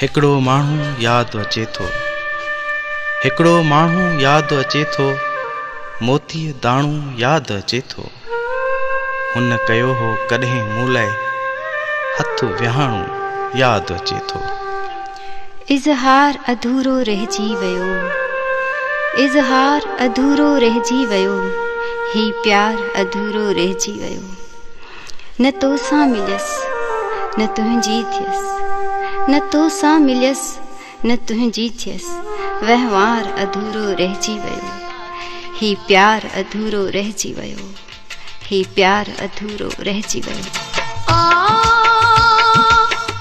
हिकिड़ो माण्हू यादि अचे थो, हिकिड़ो माण्हू यादि अचे थो, मोतीअ दाणू यादि अचे थो। हुन कयो हो कॾहिं मूं लाइ हथ विहाणो यादि अचे थो। इज़हार अधूरो रहिजी वियो, इज़हार अधूरो रहिजी वियो, ही प्यार अधूरो रहिजी वियो। न तोसां मिलियसि न तुंहिंजी थियसि, न तोसां मिलियसि न तुंहिंजी थियसि, वहिंवार अधूरो रहिजी वियो, ही प्यार अधूरो रहिजी वियो, ही प्यार अधूरो रहिजी वियो।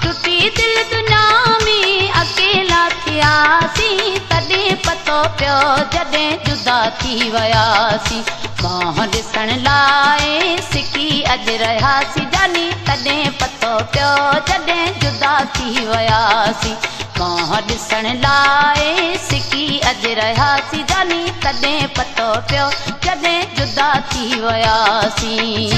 टुटी दिल दुनिया में अकेला थियासीं, तॾहिं पतो पियो जॾहिं जुदा थी वियासीं। बाह ॾिसण लाइ सिकी अॼु रहियासीं जानी, तॾहिं पतो पियो जॾहिं जुदा थी वियासीं। बाह ॾिसण लाइ सिकी अॼु रहियासीं जानी, तॾहिं पतो पियो जॾहिं जुदा थी वियासीं।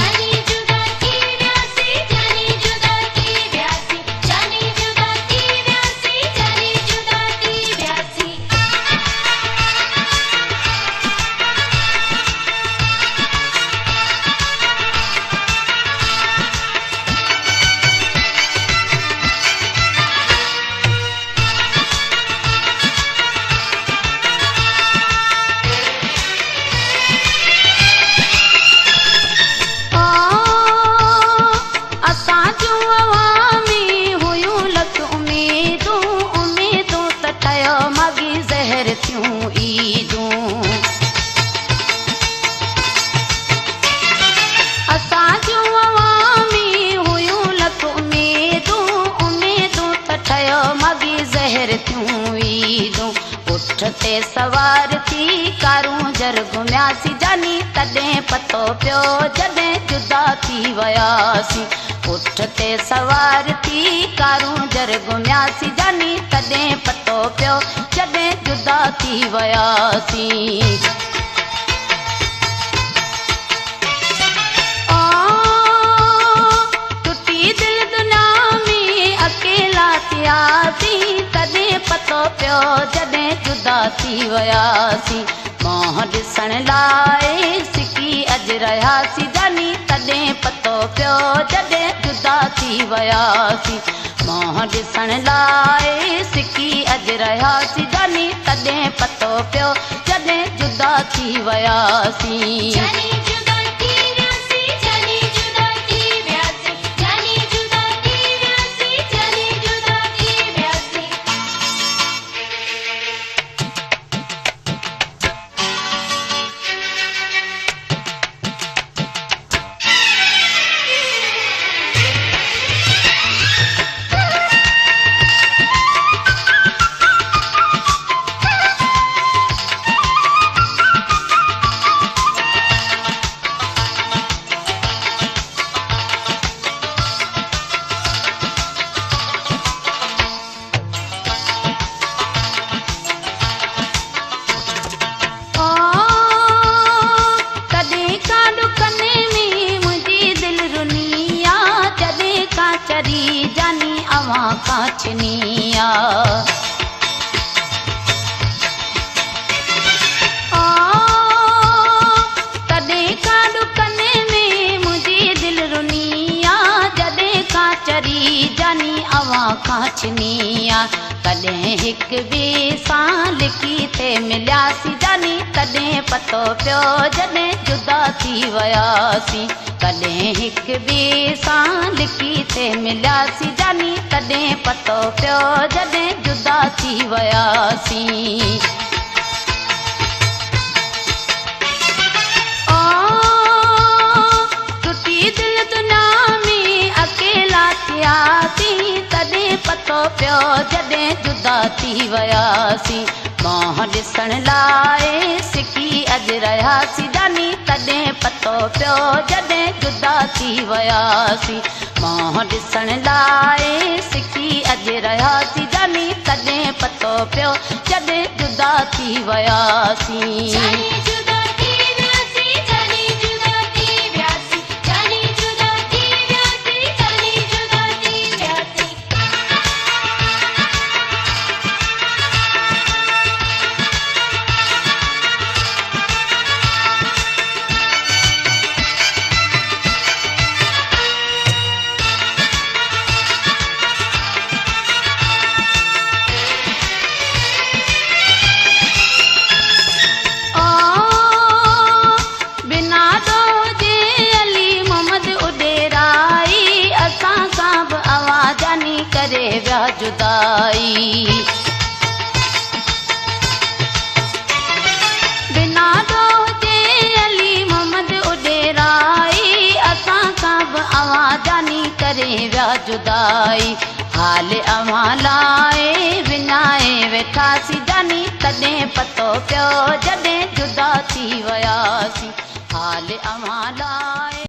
ते सवार थी कारूं जर घुमियासीं जानी, तॾहिं पतो पियो जॾहिं जुदा थी वियासीं। उठ ते सवार थी कारूं जर घुमियासीं जानी, तॾहिं पतो पियो जॾहिं जुदा थी वियासीं। टुटी दिल दुनिया में अकेला थियासीं, तॾहिं पतो पियो जॾहिं जुदा थी वियासीं। मोह ॾिसण लाइ सिकी अॼु रहियासीं जानी, तॾहिं पतो पियो जॾहिं जुदा थी वियासीं। मोह ॾिसण लाइ सिकी अॼु रहियासीं जानी, तॾहिं पतो पियो जॾहिं जुदा थी वियासीं। कांचनिया तॾहिं का डुकने में मुंहिंजी दिल रुनिया, जॾहिं का चरी जानी अवां कांचनिया। तॾहिं हिक ॿिए सां लिकी ते मिलियासीं जानी, तॾहिं पतो पियो जॾहिं जुदा थी वियासीं। तॾहिं हिक ॿिए सां लिकी ते मिलियासीं जानी, तॾहिं पतो पियो जॾहिं जुदा थी वियासीं। टुटी दिल दुनिया में अकेला थियासीं, तॾहिं पतो पियो जॾहिं जुदा थी वियासीं। मोह ॾिसण लाइ सिकी अॼु रहियासीं जानी, तॾहिं पतो पियो जॾहिं जुदा थी वियासीं। मोह ॾिसण लाइ सिकी अॼु रहियासीं जानी, तॾहिं पतो पियो जॾहिं जुदा थी वियासीं। विया जुदाई। बिना ॾोह जे अली मोहम्मद उॾेराई, असां खां बि अवां जानी करे विया जुदाई। हाल अवां लाइ विञाए वेठासीं जानी, तॾहिं पतो पियो जॾहिं जुदा थी वियासीं। हाल अवां लाइ